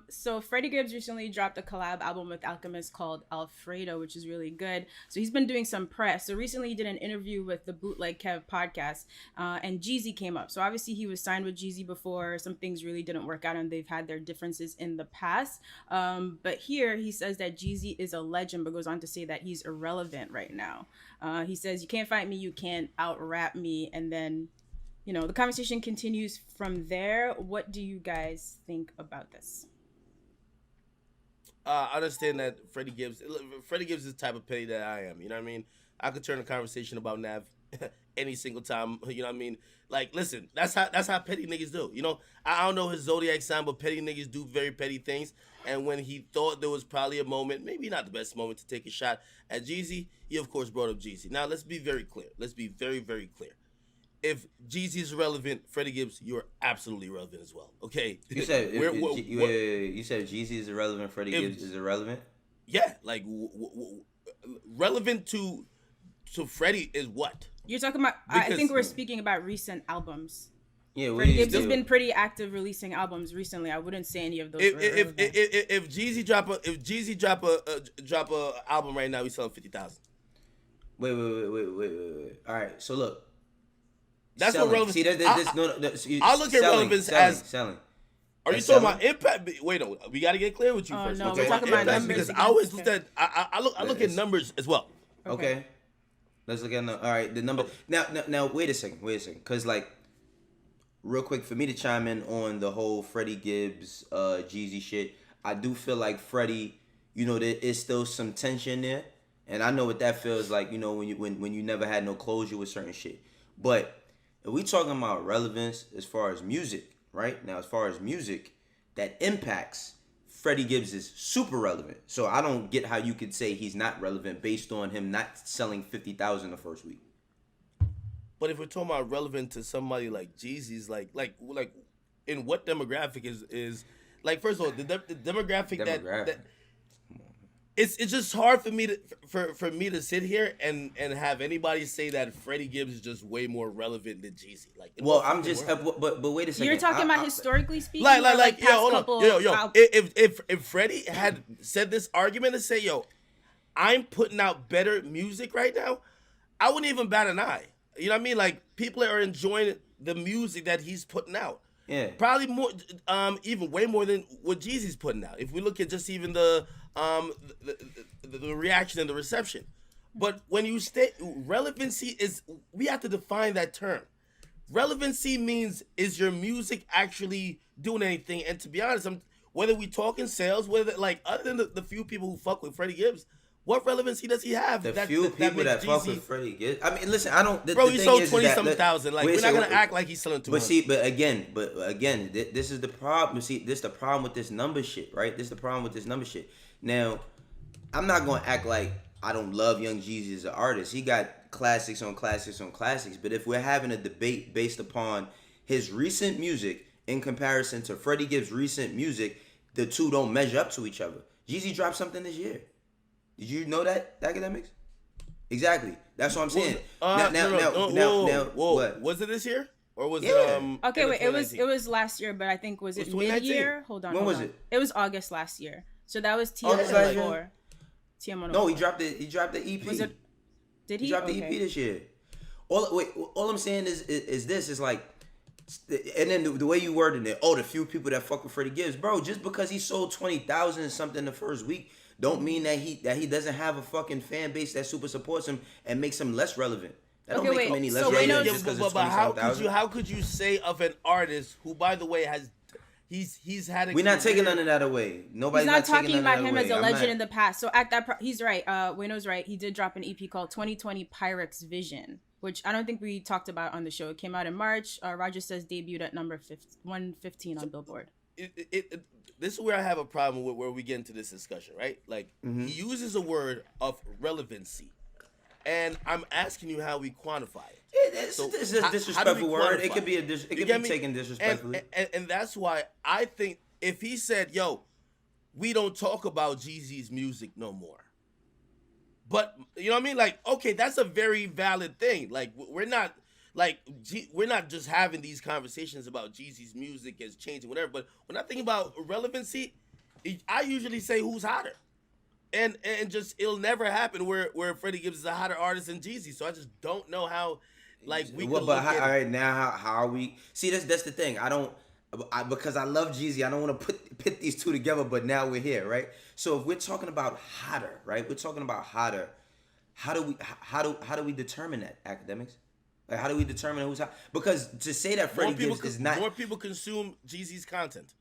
So Freddie Gibbs recently dropped a collab album with Alchemist called Alfredo, which is really good. So he's been doing some press. So recently he did an interview with the Bootleg Kev podcast, and Jeezy came up. So obviously he was signed with Jeezy before. Some things really didn't work out, and they've had their differences in the past. But here he says that Jeezy is a legend, but goes on to say that he's irrelevant right now. He says, "You can't fight me, you can't out rap me," and then the conversation continues from there. What do you guys think about this? I understand that Freddie Gibbs is the type of petty that I am. You know what I mean? I could turn a conversation about Nav any single time. You know what I mean? Like, listen, that's how petty niggas do. I don't know his zodiac sign, but petty niggas do very petty things. And when he thought there was probably a moment, maybe not the best moment to take a shot at Jeezy, he of course brought up Jeezy. Now let's be very clear. Let's be very, very clear. If Jeezy is relevant, Freddie Gibbs, you're absolutely relevant as well. Okay. You said you said Jeezy is irrelevant. Freddie Gibbs is irrelevant. Yeah, like relevant to Freddie is what? You're talking about. I think we're speaking about recent albums. Yeah, Freddie Gibbs has been pretty active releasing albums recently. I wouldn't say any of those. If Jeezy drop a album right now, he's selling 50,000. Wait. All right, so look. That's selling. what relevance. See, I look at relevance as selling. Are you talking about impact? Wait, no, we got to get clear with you first. No, we're talking about numbers. Because I always look at I look at numbers as well. Okay. Let's look at all right, the number. Now wait a second, because like, real quick for me to chime in on the whole Freddie Gibbs, Jeezy shit. I do feel like Freddie, there is still some tension there, and I know what that feels like. When you never had no closure with certain shit, but. If we talking about relevance as far as music, right? Now, as far as music, that impacts Freddie Gibbs is super relevant. So I don't get how you could say he's not relevant based on him not selling 50,000 the first week. But if we're talking about relevant to somebody like Jeezy's, like in what demographic is like, first of all, the demographic that it's just hard for me to sit here and have anybody say that Freddie Gibbs is just way more relevant than Jeezy. Like, well, I'm just, but wait a second. You're talking about historically speaking, like past hold couple on, yo. If Freddie had said this argument and say, yo, I'm putting out better music right now, I wouldn't even bat an eye. You know what I mean? Like, people are enjoying the music that he's putting out. Yeah. Probably more, even way more than what Jeezy's putting out. If we look at just even the reaction and the reception. But when you state relevancy we have to define that term. Relevancy means, is your music actually doing anything? And to be honest, whether we talking sales, whether other than the few people who fuck with Freddie Gibbs, what relevancy does he have? The few people that fuck with Freddie Gibbs. I mean, listen, I don't. Bro, he sold 20-something thousand. Like, we're not gonna act like he's selling 200. But again, this is the problem. See, this is the problem with this number shit, right? This is the problem with this number shit. Now, I'm not gonna act like I don't love Young Jeezy as an artist. He got classics on classics on classics. But if we're having a debate based upon his recent music in comparison to Freddie Gibbs' recent music, the two don't measure up to each other. Jeezy dropped something this year. Did you know that, Akademiks? Exactly. That's what I'm saying. Now, what? Was it this year or was it? Okay, wait. It was last year, but I think was it mid-year? Hold on. When was it? It was August last year. So that was TM104. TM104. No, he dropped the EP. Was it? Did he? He dropped the EP this year. All I'm saying is this is like, and then the way you worded it. Oh, the few people that fuck with Freddie Gibbs, bro. Just because he sold 20,000 something the first week, don't mean that he doesn't have a fucking fan base that super supports him and makes him less relevant. That don't make him any less relevant just because it's 20,000. How could you say of an artist who, by the way, has he's had a We're not taking none of that away. Nobody's not talking taking about him away. as a legend in the past. So at that, he's right. Wayno's right. He did drop an EP called 2020 Pyrex Vision, which I don't think we talked about on the show. It came out in March. Roger says debuted at number 115 on Billboard. This is where I have a problem with where we get into this discussion, right? Like, he uses a word of relevancy, and I'm asking you how we quantify it. It's a disrespectful word. It could be taken disrespectfully, and that's why I think if he said, "Yo, we don't talk about Jeezy's music no more," but you know what I mean? Like, okay, that's a very valid thing. Like, we're not like we're not just having these conversations about Jeezy's music is changing, whatever. But when I think about relevancy, I usually say who's hotter, and just it'll never happen where Freddie Gibbs is a hotter artist than Jeezy. So I just don't know how, like we could look at all right, now how are we? See, that's the thing. Because I love Jeezy, I don't want to put these two together. But now we're here, right? So if we're talking about hotter, right? We're talking about hotter. How do we determine that, academics? Like, how do we determine who's hot? Because to say that Freddie Gibbs is not more people consume Jeezy's content.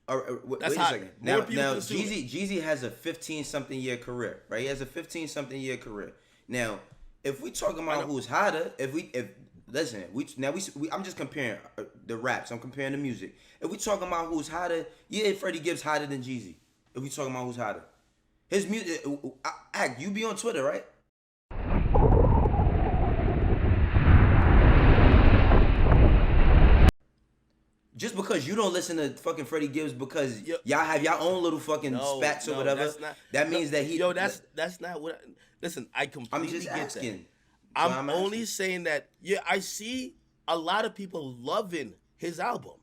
Wait a second. Now Jeezy has a 15-something year career, right? He has a 15-something year career. Now, if we talking about who's hotter, I'm just comparing the raps. I'm comparing the music. If we talking about who's hotter, yeah, Freddie Gibbs hotter than Jeezy. If we talking about who's hotter, his music. You be on Twitter, right? Just because you don't listen to fucking Freddie Gibbs because y'all have your own little fucking spats or whatever, that means that he. That's not what. Listen, I completely I'm just get asking. that. I'm only saying that. Yeah, I see a lot of people loving his album.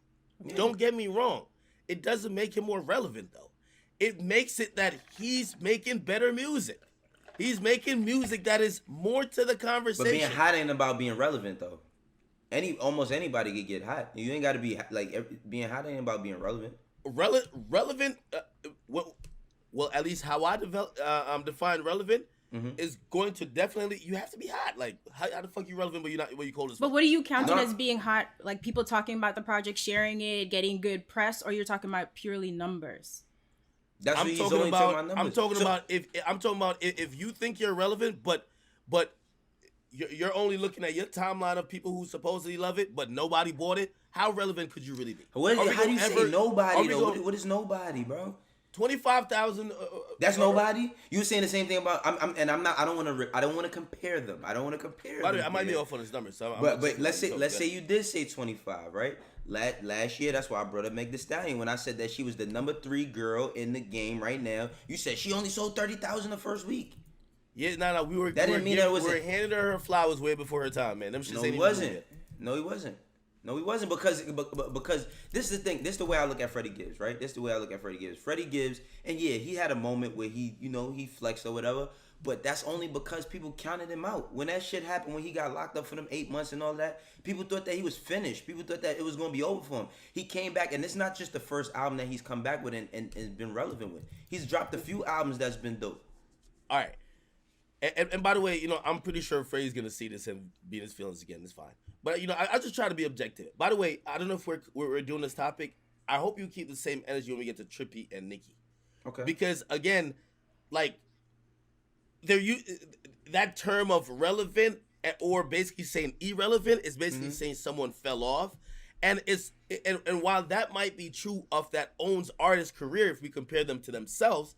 Yeah. Don't get me wrong. It doesn't make him more relevant though. It makes it that he's making better music. He's making music that is more to the conversation. But being hot ain't about being relevant though. Almost anybody could get hot. You ain't got to be like being hot ain't about being relevant. Relevant. Well, at least how I define relevant is going to definitely. You have to be hot. Like how the fuck you relevant, but you're not. When you cold as fuck. But what do you count it as being hot? Like people talking about the project, sharing it, getting good press, or you're talking about purely numbers? That's I'm what talking he's about. Numbers. I'm talking about if you think you're relevant, but. You're only looking at your timeline of people who supposedly love it, but nobody bought it. How relevant could you really be? How do you say nobody though? What is nobody, bro? 25,000. That's nobody. You were saying the same thing about. I don't want to compare them. I don't want to compare. By the way, I might be off on this number. So but let's say you did say 25, right? Last year, that's why I brought up Meg Thee Stallion when I said that she was the number 3 girl in the game right now. You said she only sold 30,000 the first week. Yeah, no, we were. That didn't mean that was. We were handing her flowers way before her time, man. No, he wasn't. Because this is the thing. This is the way I look at Freddie Gibbs, right? This is the way I look at Freddie Gibbs. Freddie Gibbs, and yeah, he had a moment where he flexed or whatever. But that's only because people counted him out. When that shit happened, when he got locked up for them 8 months and all that, people thought that he was finished. People thought that it was going to be over for him. He came back, and it's not just the first album that he's come back with and been relevant with. He's dropped a few albums that's been dope. All right. And by the way, I'm pretty sure Freddie's gonna see this and be in his feelings again. It's fine. But I just try to be objective. By the way, I don't know if we're doing this topic. I hope you keep the same energy when we get to Trippie and Nicki. Okay. Because again, like that term of relevant or basically saying irrelevant is basically saying someone fell off. And and while that might be true of that owns artist's career if we compare them to themselves.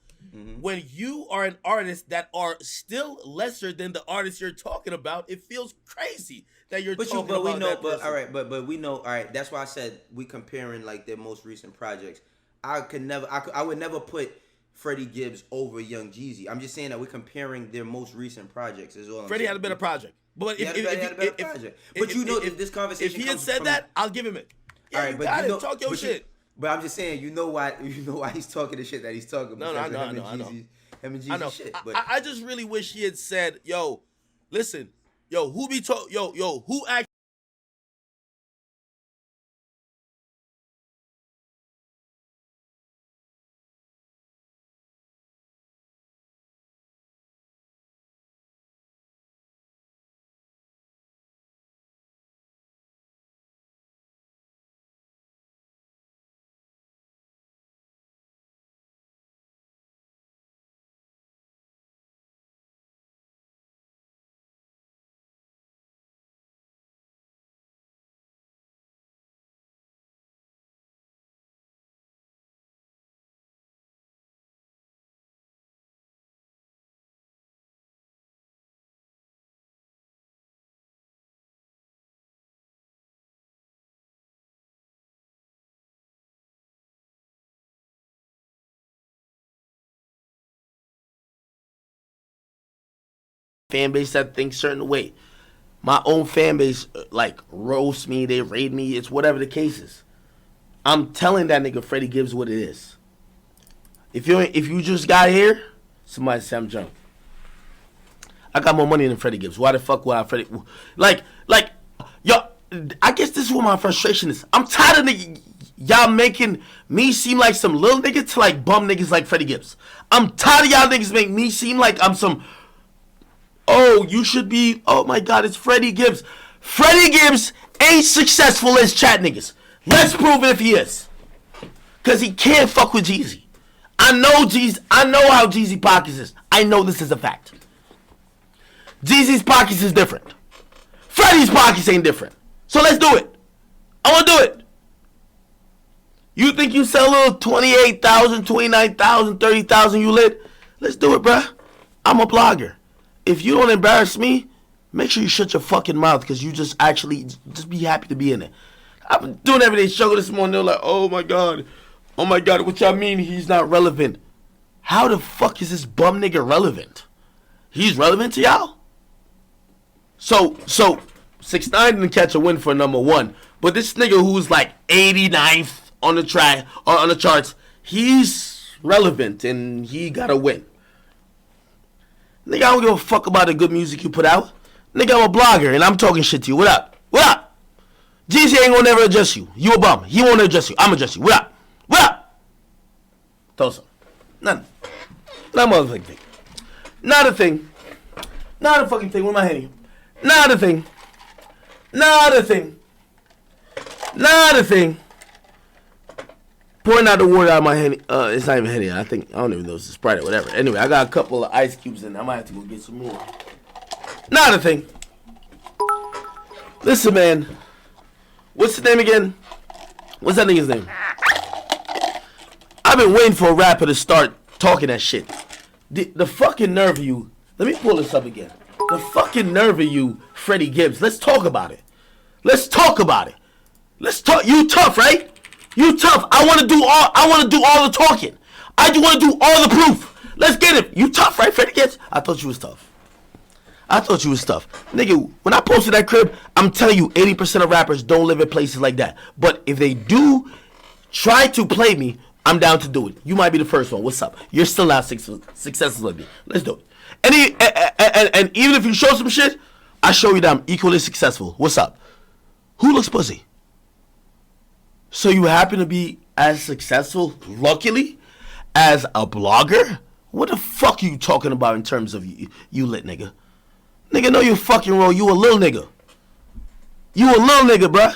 When you are an artist that are still lesser than the artist you're talking about, it feels crazy that you're talking about that person. But we know. All right, that's why I said we comparing like their most recent projects. I would never put Freddie Gibbs over Young Jeezy. I'm just saying that we're comparing their most recent projects. Is all I'm saying. Freddie had a better project. But this conversation. If he had said that, I'll give him it. Yeah, all right, but you know, talk your shit. But I'm just saying, you know why he's talking the shit that he's talking about. I know. Him and Jeezy shit. But I just really wish he had said, "Yo, listen, who act." Fan base that thinks certain way. my own fan base like roast me, they raid me, it's whatever the case is. I'm telling that nigga Freddie Gibbs what it is. If you just got here, somebody say I'm drunk. I got more money than Freddie Gibbs. Why the fuck would I Freddie? Like, yo, I guess this is what my frustration is. I'm tired of y'all making me seem like some little nigga to like bum niggas like Freddie Gibbs. I'm tired of y'all niggas make me seem like I'm some, oh, you should be, oh my God, it's Freddie Gibbs. Freddie Gibbs ain't successful as chat niggas. Let's prove it if he is. Because he can't fuck with Jeezy. I know how Jeezy pockets is. I know this is a fact. Jeezy's pockets is different. Freddie's pockets ain't different. So let's do it. I want to do it. You think you sell a little 28,000, 29,000, 30,000 you lit? Let's do it, bruh. I'm a blogger. If you don't embarrass me, make sure you shut your fucking mouth because you just be happy to be in it. I've been doing everyday struggle this morning. They're like, oh my God, what y'all mean he's not relevant? How the fuck is this bum nigga relevant? He's relevant to y'all? So 6ix9ine didn't catch a win for number one, but this nigga who's like 89th on the track or on the charts, he's relevant and he got a win. Nigga, I don't give a fuck about the good music you put out. Nigga, I'm a blogger and I'm talking shit to you. What up? What up? Jeezy ain't gonna never adjust you. You a bum. He won't adjust you. I'm adjust you. What up? What up? Throw some. Nothing. Not a motherfucking thing. Not a thing. Not a fucking thing. With my hand. Not a thing. Not a thing. Not a thing. Pouring out the water out of my hand. It's not even Henny. I don't even know if it's Sprite or whatever. Anyway, I got a couple of ice cubes in. I might have to go get some more. Not a thing. Listen, man. What's the name again? What's that nigga's name? I've been waiting for a rapper to start talking that shit. The fucking nerve of you. Let me pull this up again. The fucking nerve of you, Freddie Gibbs. Let's talk about it. Let's talk about it. Let's talk. You tough, right? You tough. I want to do all the talking. I just want to do all the proof. Let's get it. You tough, right, Freddie Gibbs? I thought you was tough. Nigga, when I posted that crib, I'm telling you, 80% of rappers don't live in places like that. But if they do try to play me, I'm down to do it. You might be the first one. What's up? You're still not successful with me. Let's do it. And even if you show some shit, I show you that I'm equally successful. What's up? Who looks pussy? So you happen to be as successful, luckily, as a blogger? What the fuck are you talking about in terms of you lit nigga? Nigga, know your fucking role. You a little nigga. You a little nigga, bruh.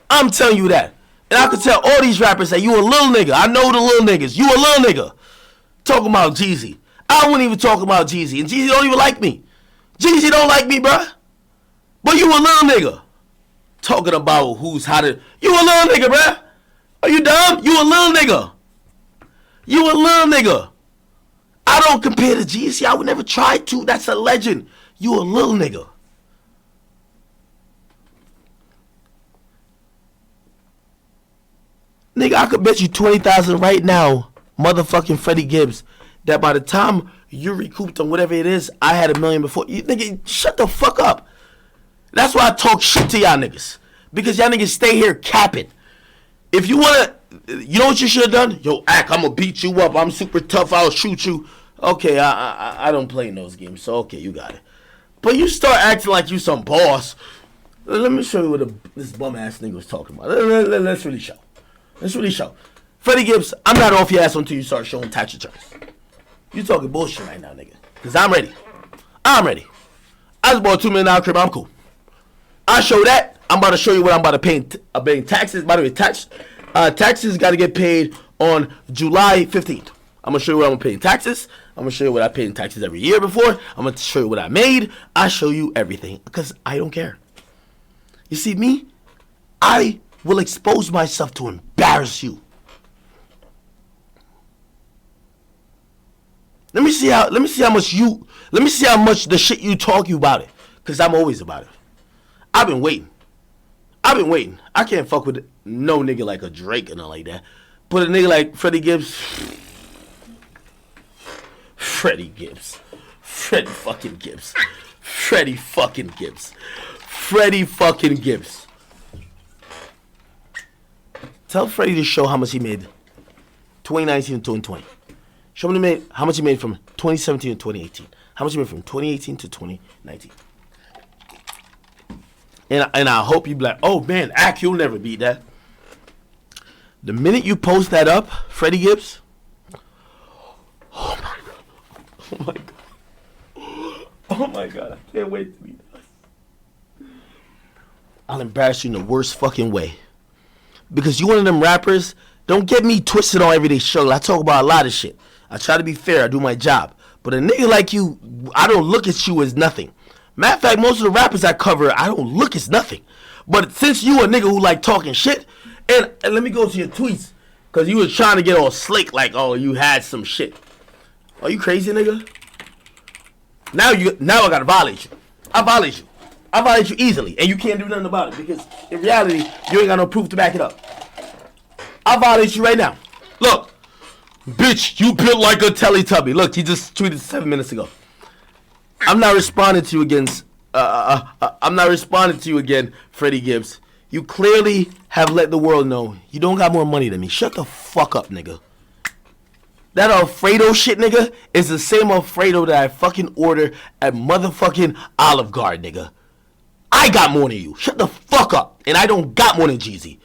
I'm telling you that. And I can tell all these rappers that you a little nigga. I know the little niggas. You a little nigga. Talking about Jeezy. I wouldn't even talk about Jeezy. And Jeezy don't even like me. Jeezy don't like me, bruh. But you a little nigga. Talking about who's how to... You a little nigga, bruh. Are you dumb? You a little nigga. You a little nigga. I don't compare to Jeezy. I would never try to. That's a legend. You a little nigga. Nigga, I could bet you 20,000 right now, motherfucking Freddie Gibbs, that by the time you recouped on whatever it is, I had $1 million before. You nigga, shut the fuck up. That's why I talk shit to y'all niggas. Because y'all niggas stay here capping. If you wanna, you know what you should have done? Yo, Ak, I'm gonna beat you up. I'm super tough. I'll shoot you. Okay, I don't play in those games, so okay, you got it. But you start acting like you some boss. Let me show you what this bum ass nigga was talking about. Let's really show. Let's really show. Freddie Gibbs, I'm not off your ass until you start showing tax returns. You talking bullshit right now, nigga. Because I'm ready. I'm ready. I just bought a $2 million crib. I'm cool. I show that. I'm about to show you what I'm about to pay in taxes. By the way, taxes got to get paid on July 15th. I'm going to show you what I'm going to pay in taxes. I'm going to show you what I paid in taxes every year before. I'm going to show you what I made. I show you everything because I don't care. You see me? I will expose myself to embarrass you. Let me see how much the shit you talk you about it. Cause I'm always about it. I've been waiting. I can't fuck with no nigga like a Drake or nothing like that. But a nigga like Freddie Gibbs. Freddie fucking Gibbs. Freddie fucking Gibbs. Freddie fucking Gibbs. Tell Freddie to show how much he made 2019 and 2020. Show me how much he made from 2017 to 2018. How much he made from 2018 to 2019. And I hope you be like, oh man, Ak, you'll never beat that. The minute you post that up, Freddie Gibbs, oh my God. Oh my God. Oh my God, I can't wait to be done. I'll embarrass you in the worst fucking way. Because you one of them rappers, don't get me twisted on Everyday Struggle. I talk about a lot of shit. I try to be fair, I do my job. But a nigga like you, I don't look at you as nothing. Matter of fact, most of the rappers I cover, I don't look as nothing. But since you a nigga who like talking shit, and let me go to your tweets, because you was trying to get all slick like, oh, you had some shit. Are you crazy, nigga? Now I gotta violate you. I violate you. I violate you easily, and you can't do nothing about it, because in reality, you ain't got no proof to back it up. I violate you right now. Look, bitch, you built like a Teletubby. Look, he just tweeted 7 minutes ago. I'm not responding to you again. I'm not responding to you again, Freddie Gibbs. You clearly have let the world know you don't got more money than me. Shut the fuck up, nigga. That Alfredo shit, nigga, is the same Alfredo that I fucking order at motherfucking Olive Garden, nigga. I got more than you. Shut the fuck up. And I don't got more than Jeezy.